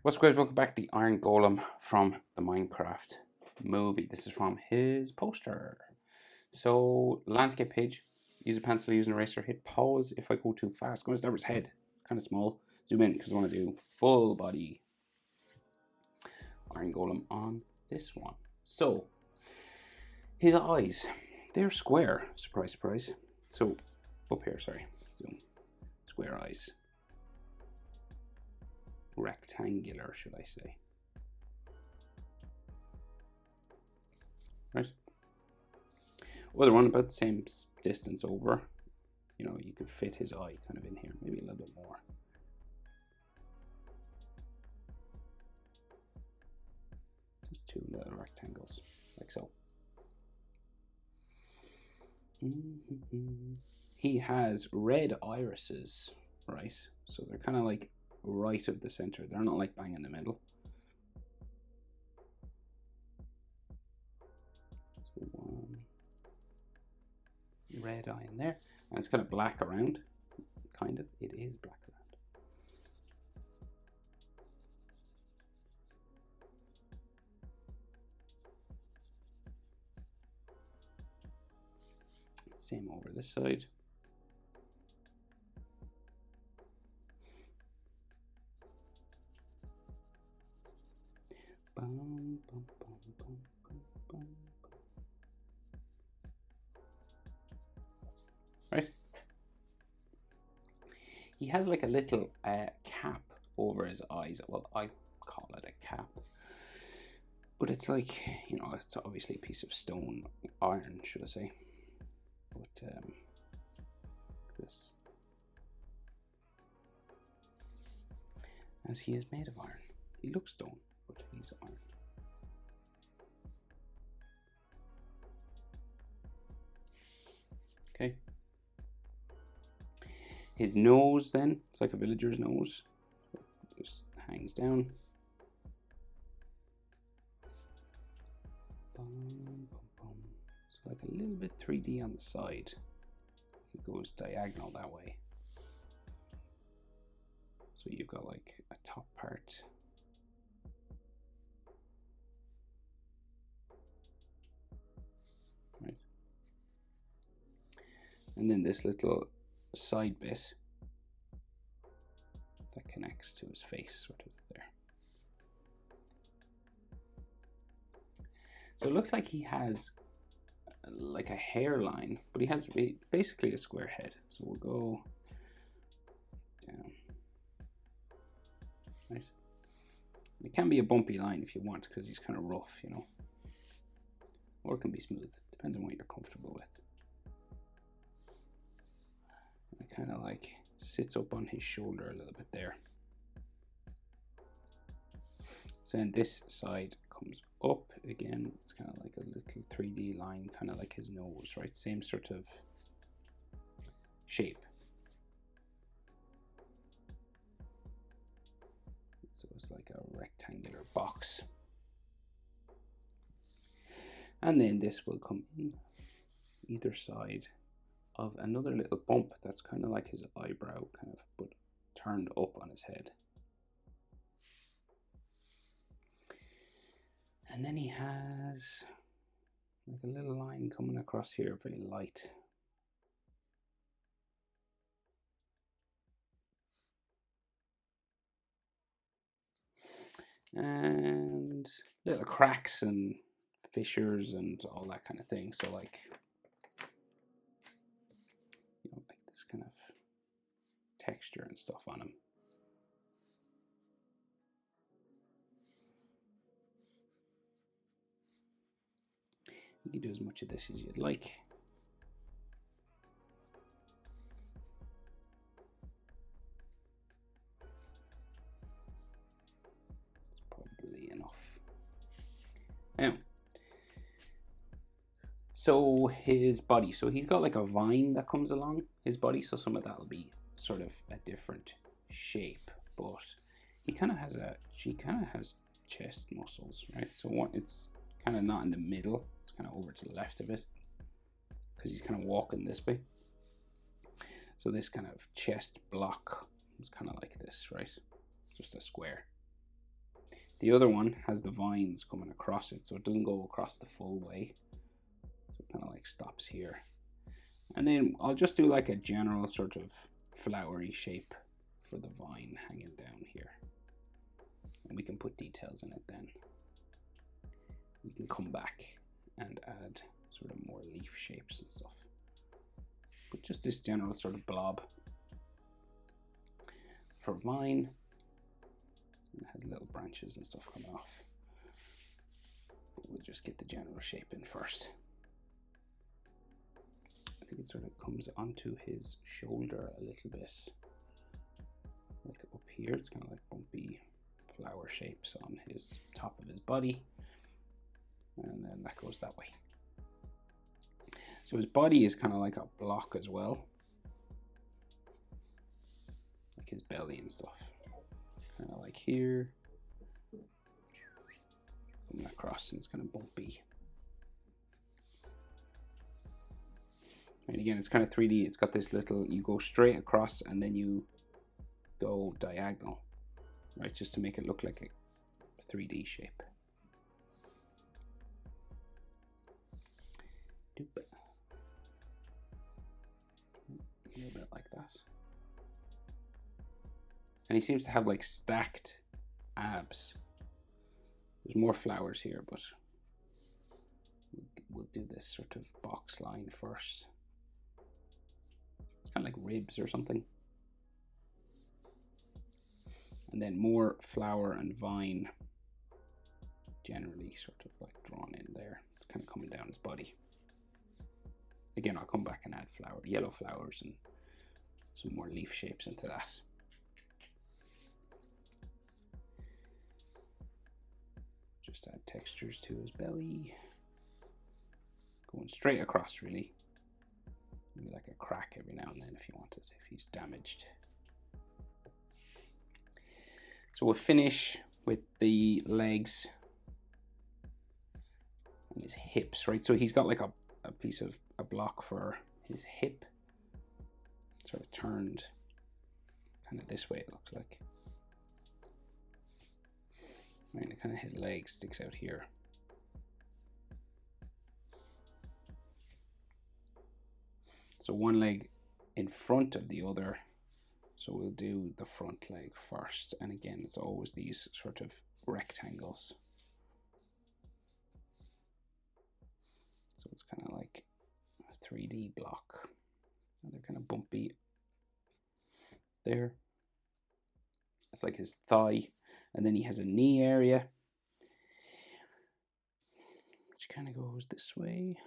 What's great? Welcome back to the Iron Golem from the Minecraft movie. This is from his poster. So, landscape page. Use a pencil, use an eraser. Hit pause if I go too fast. I'm going to start with his head. Kind of small. Zoom in because I want to do full body Iron Golem on this one. So, his eyes. They're square. Surprise, surprise. So, up here, sorry. Zoom. Square eyes. Rectangular, should I say. Right. Other one about the same distance over. You know, you could fit his eye kind of in here, maybe a little bit more. Just two little rectangles, like so. He has red irises, right? So they're kind of like right of the center. They're not like bang in the middle. So one red eye in there, and it's kind of black around. Kind of, it is black around. Same over this side. Bum, bum, bum, bum, bum, bum. Right? He has like a little cap over his eyes. Well, I call it a cap. But it's like, you know, it's obviously a piece of stone, iron, should I say. But this. As he is made of iron. He looks stone, but he's iron. Okay. His nose then, it's like a villager's nose. Just hangs down. Boom, boom, boom. It's like a little bit 3D on the side. It goes diagonal that way. So you've got like a top part. Right. And then this little side bit that connects to his face, sort of there. So it looks like he has like a hairline, but he has basically a square head. So we'll go down. Right. It can be a bumpy line if you want, because he's kind of rough, you know. Or it can be smooth, depends on what you're comfortable with. It kind of like sits up on his shoulder a little bit there. So then this side comes up again. It's kind of like a little 3D line, kind of like his nose, right? Same sort of shape. So it's like a rectangular box. And then this will come in either side of another little bump that's kind of like his eyebrow, kind of, but turned up on his head. And then he has like a little line coming across here, very light. And little cracks and fissures and all that kind of thing. So like, you know, like this kind of texture and stuff on him. You can do as much of this as you'd like. It's probably enough. Now, so his body, so he's got like a vine that comes along his body, so some of that will be sort of a different shape, but he kind of has chest muscles, right? So it's kind of not in the middle, it's kind of over to the left of it, because he's kind of walking this way. So this kind of chest block is kind of like this, right? Just a square. The other one has the vines coming across it, so it doesn't go across the full way. So it kind of like stops here. And then I'll just do like a general sort of flowery shape for the vine hanging down here. And we can put details in it then. We can come back and add sort of more leaf shapes and stuff. But just this general sort of blob for vine. It has little branches and stuff coming off. But we'll just get the general shape in first. I think it sort of comes onto his shoulder a little bit. Like up here, it's kind of like bumpy flower shapes on his top of his body. And then that goes that way. So his body is kind of like a block as well. Like his belly and stuff. Kind of like here. Coming across, and it's kind of bumpy. And again, it's kind of 3D. It's got this little, you go straight across and then you go diagonal, right? Just to make it look like a 3D shape. A little bit like that. And he seems to have like stacked abs. There's more flowers here, but we'll do this sort of box line first. It's kind of like ribs or something. And then more flower and vine generally sort of like drawn in there. It's kind of coming down his body. Again, I'll come back and add yellow flowers and some more leaf shapes into that. Just add textures to his belly. Going straight across, really. Maybe like a crack every now and then if you want it, if he's damaged. So we'll finish with the legs and his hips, right? So he's got like a piece of a block for his hip, sort of turned kind of this way, it looks like. Right, and kind of his leg sticks out here. So one leg in front of the other. So we'll do the front leg first. And again, it's always these sort of rectangles. So it's kind of like a 3D block. And they're kind of bumpy there. It's like his thigh. And then he has a knee area, which kind of goes this way.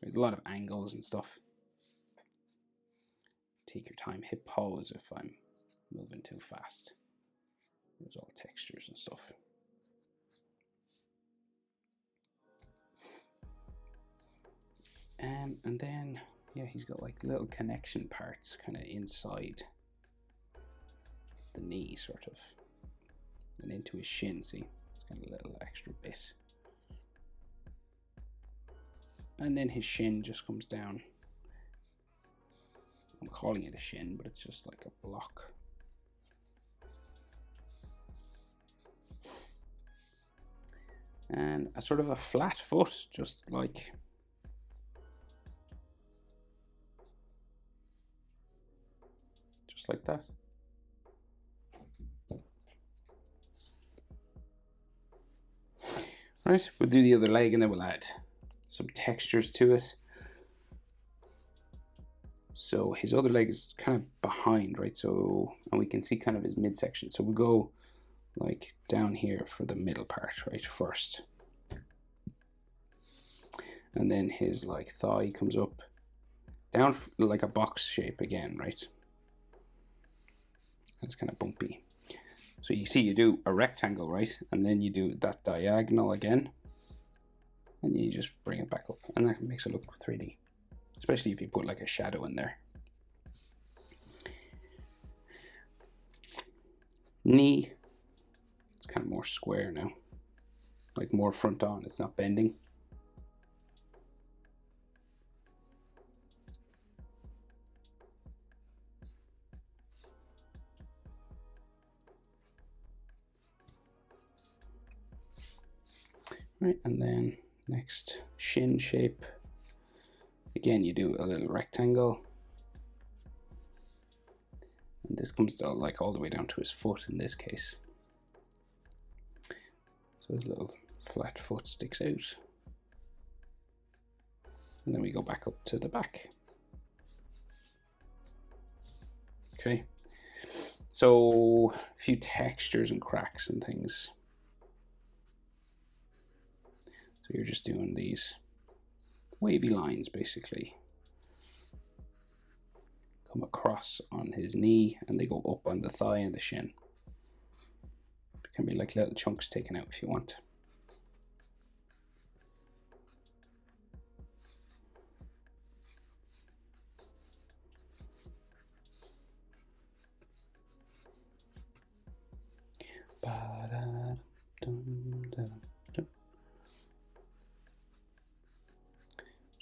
There's a lot of angles and stuff. Take your time. Hip pause if I'm moving too fast. There's all textures and stuff. And then, yeah, he's got like little connection parts kind of inside the knee, sort of, and into his shin. See, it's kind of a little extra bit. And then his shin just comes down. I'm calling it a shin, but it's just like a block. And a sort of a flat foot, just like that. Right, we'll do the other leg and then we'll add some textures to it. So his other leg is kind of behind, right? So, and we can see kind of his midsection. So we'll go like down here for the middle part, right, first. And then his like thigh comes up, down like a box shape again, right? It's kind of bumpy. So you see you do a rectangle, right? And then you do that diagonal again. And you just bring it back up. And that makes it look 3D. Especially if you put like a shadow in there. Knee. It's kind of more square now. Like more front on. It's not bending. Right, and then next shin shape. Again, you do a little rectangle. And this comes down like all the way down to his foot in this case. So his little flat foot sticks out. And then we go back up to the back. Okay. So a few textures and cracks and things. So you're just doing these wavy lines basically. Come across on his knee and they go up on the thigh and the shin. It can be like little chunks taken out if you want.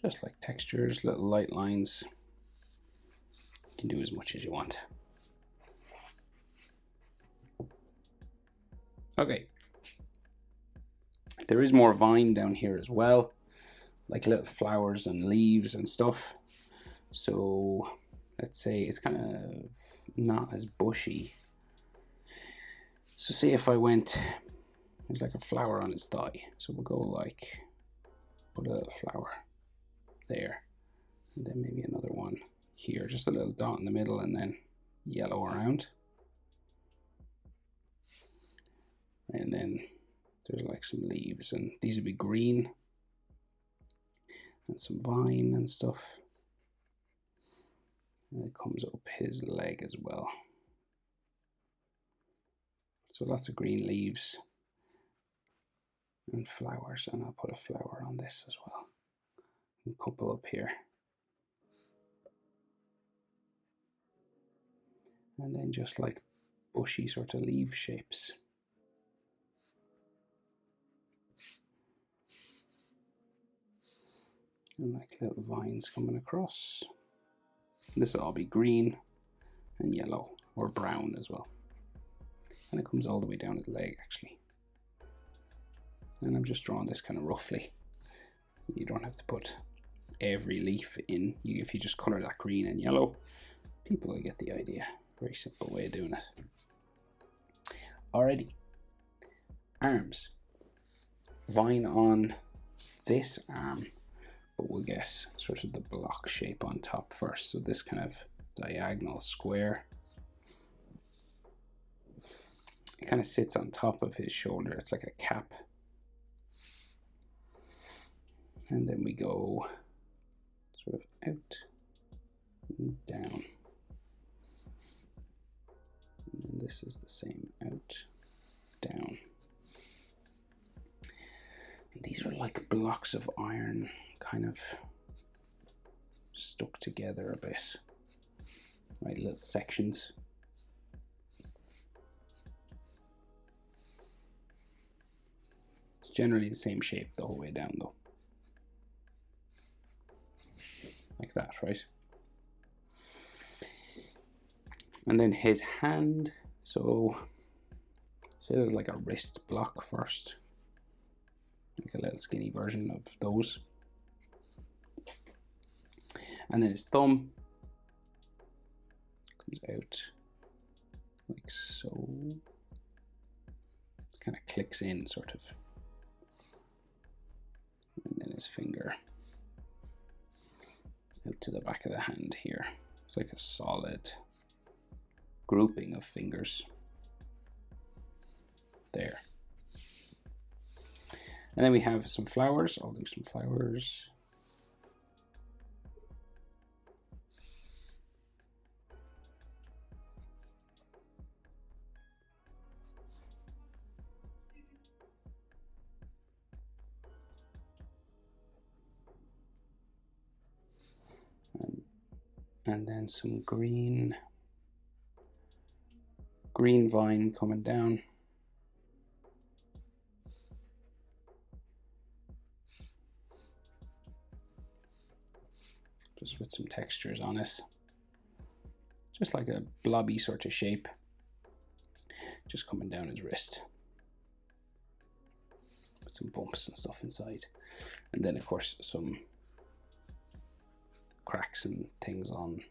Just like textures, little light lines. You can do as much as you want. Okay. There is more vine down here as well, like little flowers and leaves and stuff. So let's say it's kind of not as bushy. So say if I went, there's like a flower on his thigh. So we'll go like, put a little flower there. And then maybe another one here, just a little dot in the middle and then yellow around. And then there's like some leaves and these would be green. And some vine and stuff. And it comes up his leg as well. So lots of green leaves and flowers, and I'll put a flower on this as well. And a couple up here. And then just like bushy sort of leaf shapes. And like little vines coming across. This will all be green and yellow or brown as well. And it comes all the way down his leg actually. And I'm just drawing this kind of roughly. You don't have to put every leaf in. If you just color that green and yellow, people will get the idea. Very simple way of doing it. Alrighty. Arms. Vine on this arm, but we'll get sort of the block shape on top first. So this kind of diagonal square. It kind of sits on top of his shoulder. It's like a cap. And then we go sort of out and down. And then this is the same, out, down. And these are like blocks of iron kind of stuck together a bit. Right, little sections. It's generally the same shape the whole way down though. Like that, right? And then his hand, so say there's like a wrist block first, like a little skinny version of those. And then his thumb comes out like so, kind of clicks in sort of. And then his finger out to the back of the hand here. It's like a solid grouping of fingers there. And then we have some flowers. I'll do some flowers. And then some green vine coming down. Just with some textures on it. Just like a blobby sort of shape. Just coming down his wrist. some bumps and stuff inside. And then of course some cracks and things on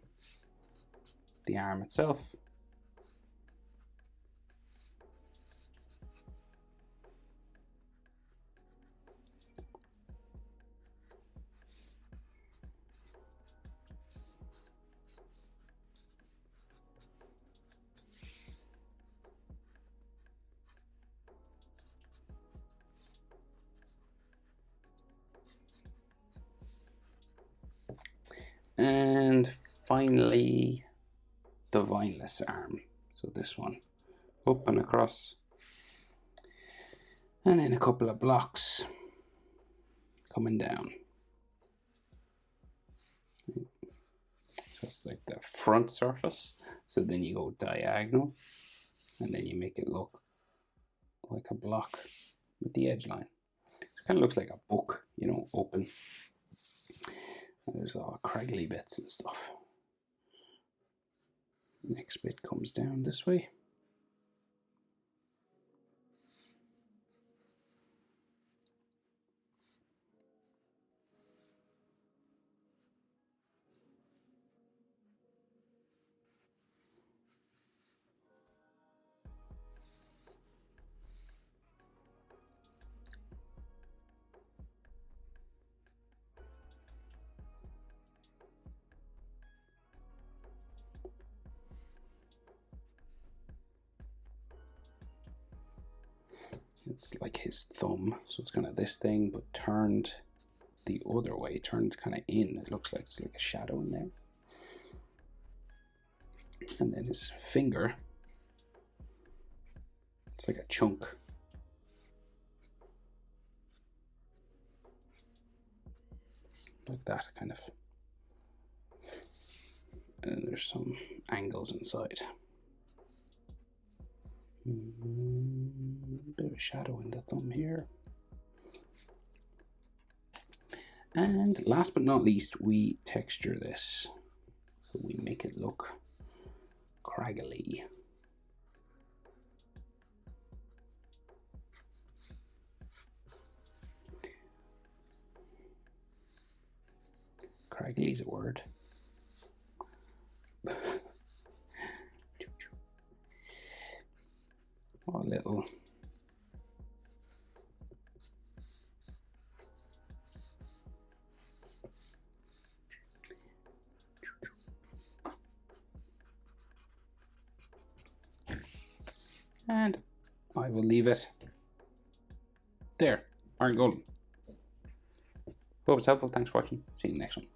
the arm itself. And finally, the vineless arm. So this one, up and across, and then a couple of blocks coming down. So it's like the front surface. So then you go diagonal, and then you make it look like a block with the edge line. It kind of looks like a book, you know, open. And there's all craggly bits and stuff. Next bit comes down this way. It's like his thumb, so it's kind of this thing, but turned the other way, turned kind of in. It looks like it's like a shadow in there. And then his finger, it's like a chunk. Like that, kind of. And there's some angles inside. Bit of a shadow in the thumb here. And last but not least, we texture this. So we make it look craggly. Craggly is a word. Oh, a little. And I will leave it there. Art Golem. Hope it's helpful. Thanks for watching. See you in the next one.